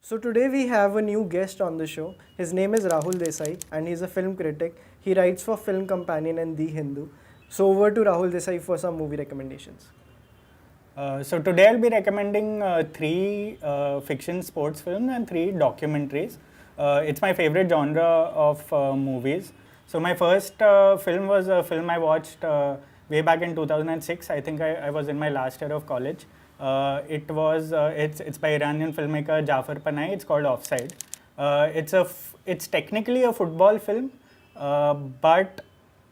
So today we have a new guest on the show. His name is Rahul Desai and he's a film critic. He writes for Film Companion and The Hindu. So over to Rahul Desai for some movie recommendations. So today I'll be recommending three fiction sports films and three documentaries. It's my favorite genre of movies. So my first film was a film I watched way back in 2006. I think I was in my last year of college. It's by Iranian filmmaker Jafar Panahi. It's called Offside. It's technically a football film, but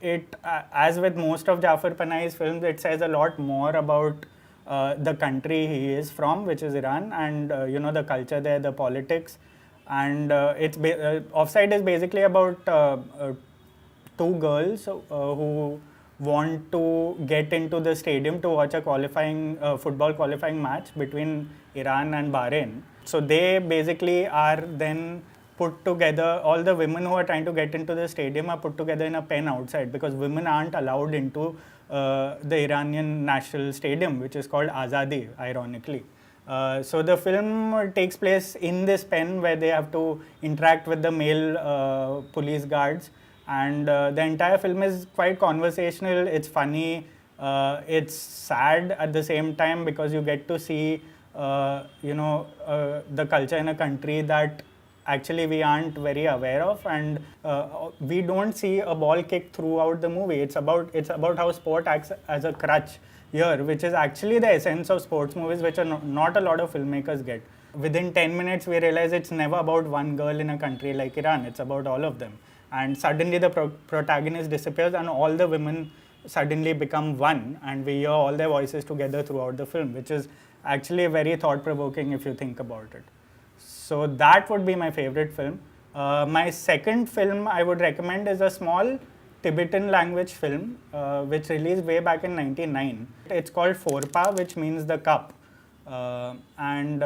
as with most of Jafar Panahi's films, it says a lot more about the country he is from, which is Iran, and the culture there, the politics, and Offside is basically about two girls who want to get into the stadium to watch a qualifying football qualifying match between Iran and Bahrain. So they basically are then put together. All the women who are trying to get into the stadium are put together in a pen outside because women aren't allowed into the Iranian national stadium, which is called Azadi, ironically. So the film takes place in this pen where they have to interact with the male police guards, and the entire film is quite conversational. It's funny, it's sad at the same time because you get to see the culture in a country that actually we aren't very aware of, and we don't see a ball kick throughout the movie. It's about how sport acts as a crutch here, which is actually the essence of sports movies, which are not a lot of filmmakers get. Within 10 minutes we realize it's never about one girl in a country like Iran, it's about all of them, and suddenly the protagonist disappears and all the women suddenly become one, and we hear all their voices together throughout the film, which is actually very thought-provoking if you think about it. So that would be my favorite film. My second film I would recommend is a small Tibetan language film which released way back in 1999. It's called Forpa, which means the cup. And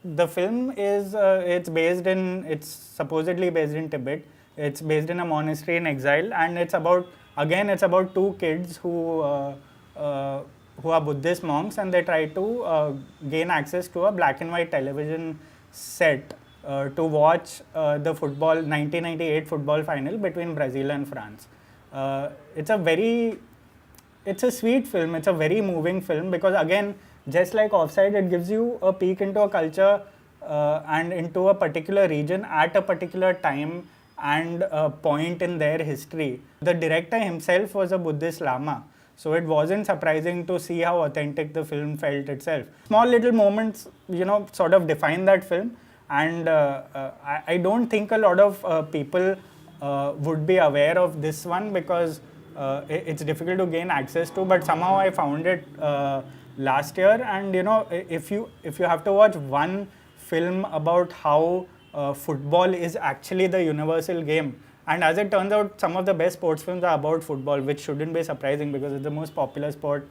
the film is it's supposedly based in Tibet. It's based in a monastery in exile, and it's about two kids who are Buddhist monks, and they try to gain access to a black and white television set to watch the 1998 football final between Brazil and France. It's a sweet film. It's a very moving film because, again, just like Offside, it gives you a peek into a culture and into a particular region at a particular time and a point in their history. The director himself was a Buddhist Lama, so it wasn't surprising to see how authentic the film felt itself. Small little moments, sort of define that film, and I don't think a lot of people would be aware of this one because it's difficult to gain access to, but somehow I found it last year. And if you have to watch one film about how football is actually the universal game, and as it turns out, some of the best sports films are about football, which shouldn't be surprising because it's the most popular sport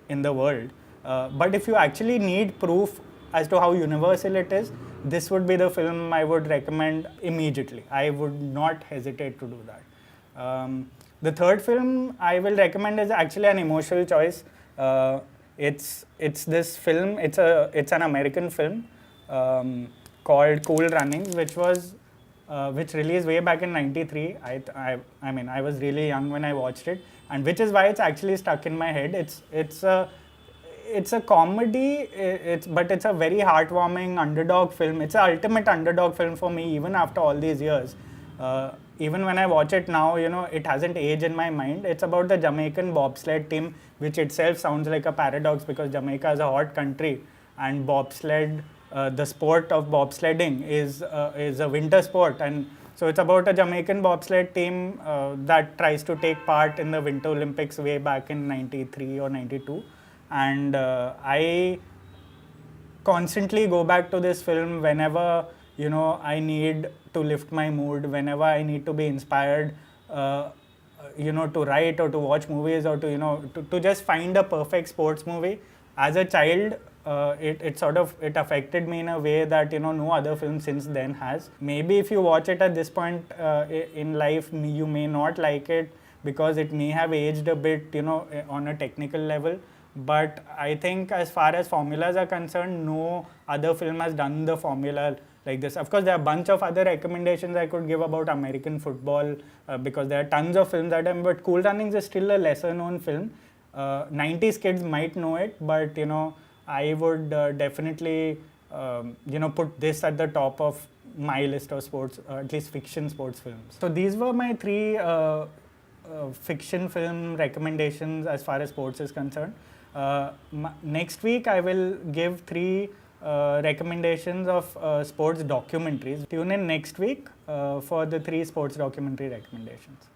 in the world. But if you actually need proof as to how universal it is, this would be the film I would recommend immediately. I would not hesitate to do that. The third film I will recommend is actually an emotional choice. It's this film. It's an American film called Cool Runnings, which released way back in '93. I mean, I was really young when I watched it, and which is why it's actually stuck in my head. It's a comedy, but it's a very heartwarming underdog film. It's an ultimate underdog film for me, even after all these years. Even when I watch it now, it hasn't aged in my mind. It's about the Jamaican bobsled team, which itself sounds like a paradox because Jamaica is a hot country, and bobsled, the sport of bobsledding, is a winter sport, and so it's about a Jamaican bobsled team that tries to take part in the Winter Olympics way back in '93 or '92. And I constantly go back to this film whenever I need to lift my mood, whenever I need to be inspired, to write or to watch movies, or to just find a perfect sports movie. As a child, it affected me in a way that no other film since then has. Maybe if you watch it at this point in life, you may not like it because it may have aged a bit, on a technical level. But I think as far as formulas are concerned, no other film has done the formula like this. Of course, there are a bunch of other recommendations I could give about American football because there are tons of films that I'm. But Cool Runnings is still a lesser known film. 90s kids might know it, but I would definitely put this at the top of my list of sports, at least fiction sports films. So these were my three fiction film recommendations as far as sports is concerned. Next week I will give three recommendations of sports documentaries. Tune in next week for the three sports documentary recommendations.